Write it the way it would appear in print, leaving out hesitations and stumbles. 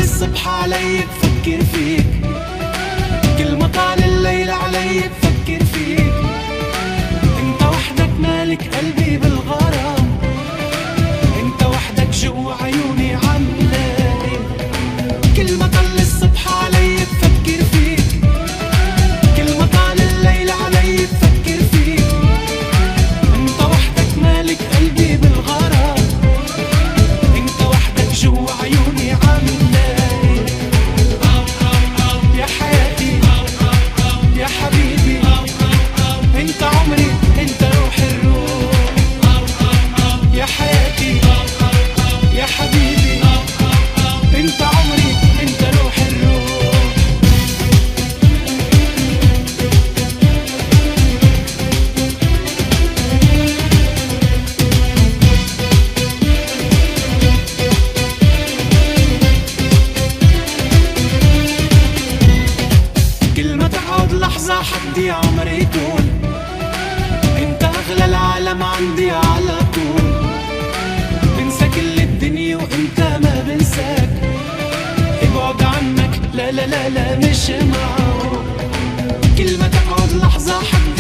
الصبح علي بفكر فيك، كل ما طال الليل علي بفكر فيك. انت وحدك مالك قلبي بالغرام، انت وحدك جوا عيوني عم لاقي. كل ما طال الصبح علي بفكر فيك، كل ما طال الليل علي بفكر فيك. انت وحدك مالك قلبي بالغرام، انت وحدك جوا عيوني عم لاقي. يا حياتي يا حبيبي، انت عمري انت روح الروح. يا حياتي يا حبيبي، انت عمري انت روح الروح. كل ما تقعد لحظة حدي عمري يطول، انت اغلى العالم عندي على طول. بنسى كل الدنيا وانت ما بنساك، ابعد عنك لا لا لا لا مش معقول. كل ما تقعد لحظة حدي